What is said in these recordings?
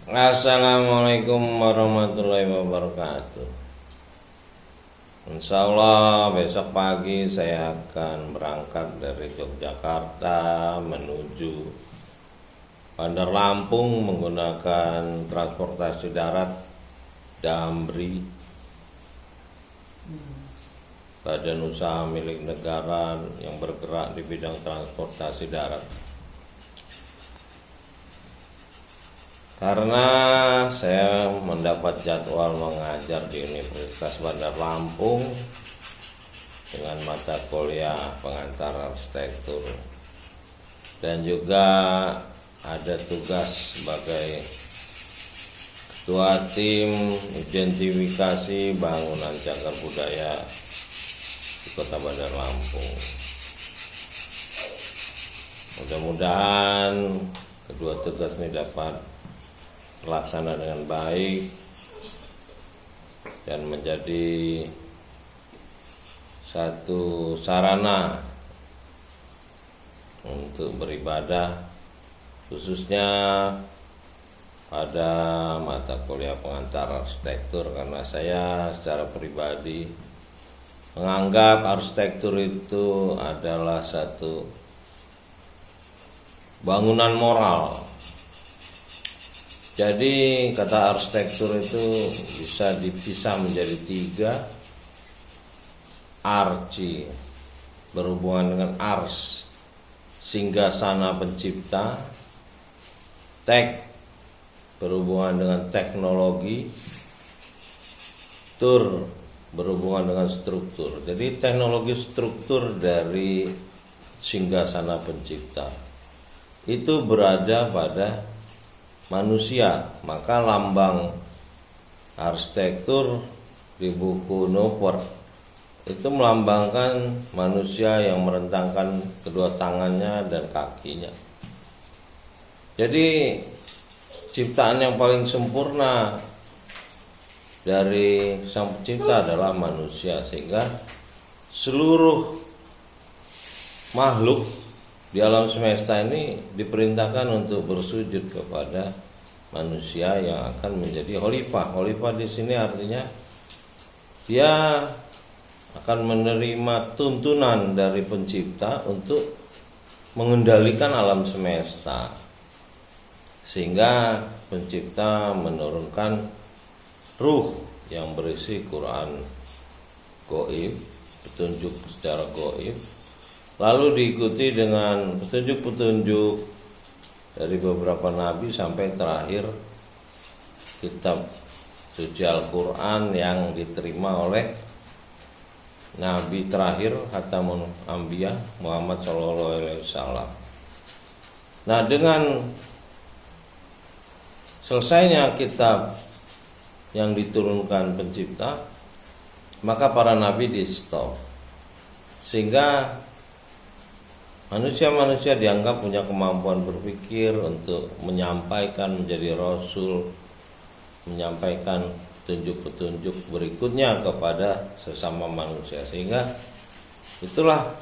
Assalamualaikum warahmatullahi wabarakatuh. Insya Allah besok pagi saya akan berangkat dari Yogyakarta menuju Bandar Lampung menggunakan transportasi darat Damri, badan usaha milik negara yang bergerak di bidang transportasi darat. Karena saya mendapat jadwal mengajar di Universitas Bandar Lampung dengan mata kuliah pengantar arsitektur, dan juga ada tugas sebagai ketua tim identifikasi bangunan cagar budaya di Kota Bandar Lampung. Mudah-mudahan kedua tugas ini dapat terlaksana dengan baik dan menjadi satu sarana untuk beribadah, khususnya pada mata kuliah pengantar arsitektur, karena saya secara pribadi menganggap arsitektur itu adalah satu bangunan moral. Jadi kata arsitektur itu bisa dipisah menjadi 3. Arci berhubungan dengan ars, singgasana pencipta. Tek berhubungan dengan teknologi. Tur berhubungan dengan struktur. Jadi teknologi struktur dari singgasana pencipta itu berada pada manusia. Maka lambang arsitektur di buku Newport itu melambangkan manusia yang merentangkan kedua tangannya dan kakinya. Jadi ciptaan yang paling sempurna dari sang pencipta adalah manusia, sehingga seluruh makhluk di alam semesta ini diperintahkan untuk bersujud kepada manusia yang akan menjadi khalifah. Khalifah di sini artinya dia akan menerima tuntunan dari pencipta untuk mengendalikan alam semesta, sehingga pencipta menurunkan ruh yang berisi Quran gaib, petunjuk secara gaib, lalu diikuti dengan petunjuk-petunjuk dari beberapa nabi sampai terakhir kitab suci Al-Quran yang diterima oleh nabi terakhir Khatamun Anbiya Muhammad SAW. Nah, dengan selesainya kitab yang diturunkan pencipta, maka para nabi di stop, sehingga manusia-manusia dianggap punya kemampuan berpikir untuk menyampaikan, menjadi rasul, menyampaikan petunjuk-petunjuk berikutnya kepada sesama manusia. Sehingga itulah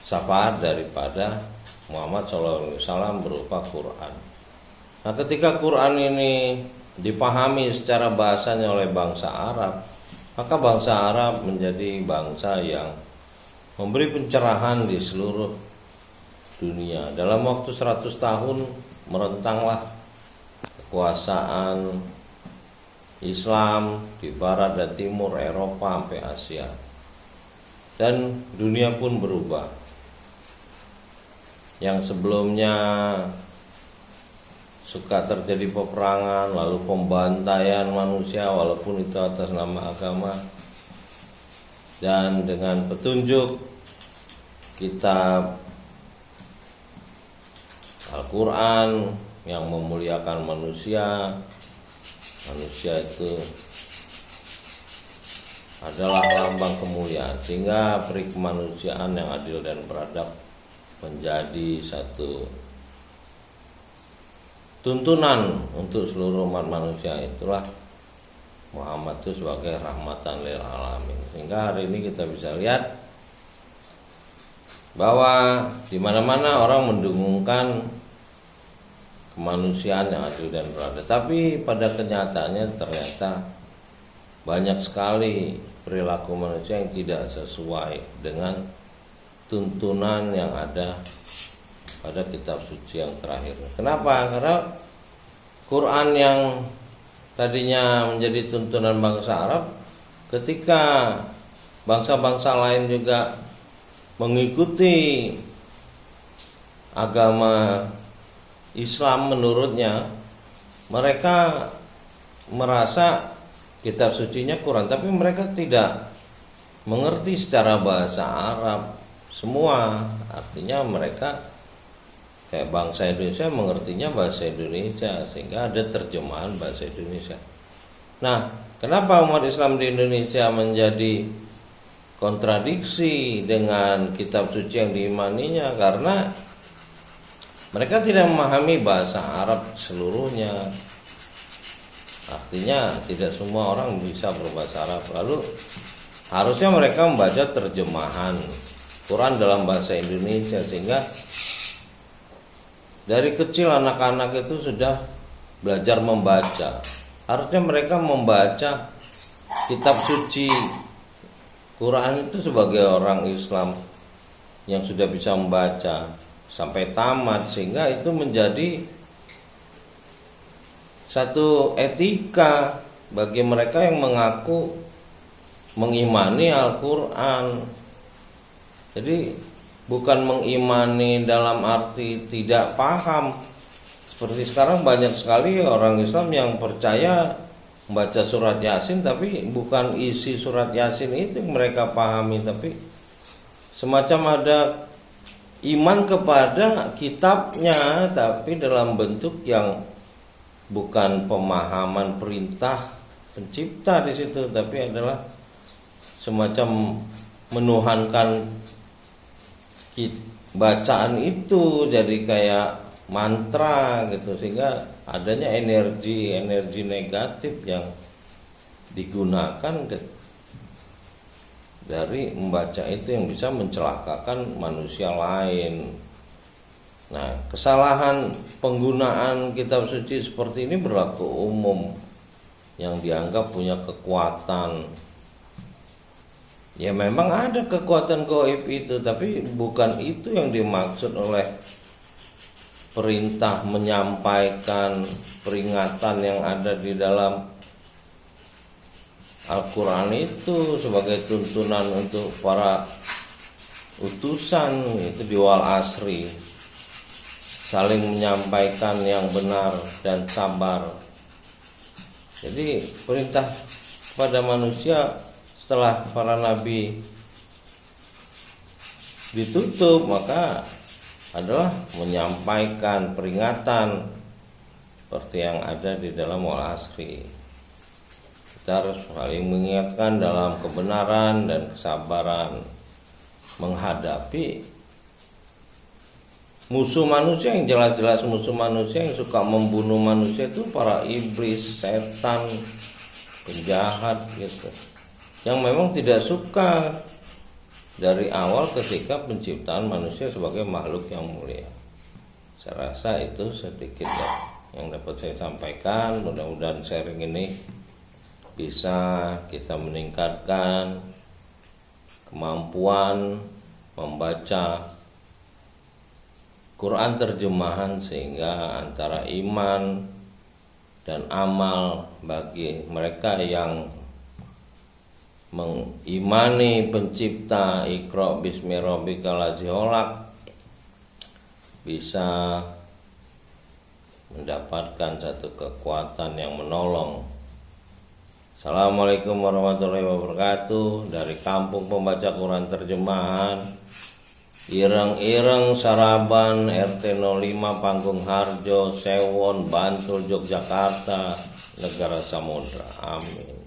syafaat daripada Muhammad SAW berupa Quran. Nah, ketika Quran ini dipahami secara bahasanya oleh bangsa Arab, maka bangsa Arab menjadi bangsa yang memberi pencerahan di seluruh dunia. Dalam waktu 100 tahun merentanglah kekuasaan Islam di barat dan timur, Eropa sampai Asia. Dan dunia pun berubah. Yang sebelumnya suka terjadi peperangan, lalu pembantaian manusia walaupun itu atas nama agama, dan dengan petunjuk kitab Al-Quran yang memuliakan manusia, manusia itu adalah lambang kemuliaan, sehingga peri kemanusiaan yang adil dan beradab menjadi satu tuntunan untuk seluruh umat manusia. Itulah Muhammad itu sebagai rahmatan lil alamin. Sehingga hari ini kita bisa lihat bahwa di mana-mana orang mendengungkan kemanusiaan yang adil dan beradab. Tapi pada kenyataannya ternyata banyak sekali perilaku manusia yang tidak sesuai dengan tuntunan yang ada pada kitab suci yang terakhir. Kenapa? Karena Quran yang tadinya menjadi tuntunan bangsa Arab, ketika bangsa-bangsa lain juga mengikuti agama Islam menurutnya, mereka merasa kitab sucinya Quran, tapi mereka tidak mengerti secara bahasa Arab semua. Artinya mereka kayak bangsa Indonesia mengertinya bahasa Indonesia, sehingga ada terjemahan bahasa Indonesia. Nah, kenapa umat Islam di Indonesia menjadi kontradiksi dengan kitab suci yang diimaninya? Karena mereka tidak memahami bahasa Arab seluruhnya. Artinya tidak semua orang bisa berbahasa Arab. Lalu harusnya mereka membaca terjemahan Quran dalam bahasa Indonesia, sehingga dari kecil anak-anak itu sudah belajar membaca. Harusnya mereka membaca kitab suci Quran itu sebagai orang Islam yang sudah bisa membaca sampai tamat, sehingga itu menjadi satu etika bagi mereka yang mengaku mengimani Al-Quran. Jadi bukan mengimani dalam arti tidak paham. Seperti sekarang banyak sekali orang Islam yang percaya membaca surat Yasin, tapi bukan isi surat Yasin itu yang mereka pahami, tapi semacam ada iman kepada kitabnya, tapi dalam bentuk yang bukan pemahaman perintah pencipta di situ, tapi adalah semacam menuhankan bacaan itu jadi kayak mantra gitu, sehingga adanya energi negatif yang digunakan dari membaca itu yang bisa mencelakakan manusia lain. Nah, kesalahan penggunaan kitab suci seperti ini berlaku umum, yang dianggap punya kekuatan. Ya memang ada kekuatan gaib itu, tapi bukan itu yang dimaksud oleh perintah menyampaikan peringatan yang ada di dalam Al-Quran itu sebagai tuntunan untuk para utusan itu di wal asri, saling menyampaikan yang benar dan sabar. Jadi perintah kepada manusia setelah para nabi ditutup, maka adalah menyampaikan peringatan seperti yang ada di dalam wal asri. Kita harus saling mengingatkan dalam kebenaran dan kesabaran menghadapi musuh manusia yang jelas-jelas musuh manusia, yang suka membunuh manusia itu para iblis, setan, penjahat gitu, yang memang tidak suka dari awal ketika penciptaan manusia sebagai makhluk yang mulia. Saya rasa itu sedikit yang dapat saya sampaikan. Mudah-mudahan sharing ini bisa kita meningkatkan kemampuan membaca Quran terjemahan, sehingga antara iman dan amal bagi mereka yang mengimani pencipta Iqra bismi rabbikal ladzi khalaq bisa mendapatkan satu kekuatan yang menolong. Assalamualaikum warahmatullahi wabarakatuh. Dari Kampung Pembaca Quran Terjemahan, Ireng-Ireng Saraban, RT 05 Panggung Harjo, Sewon, Bantul, Yogyakarta, Negara Samudra. Amin.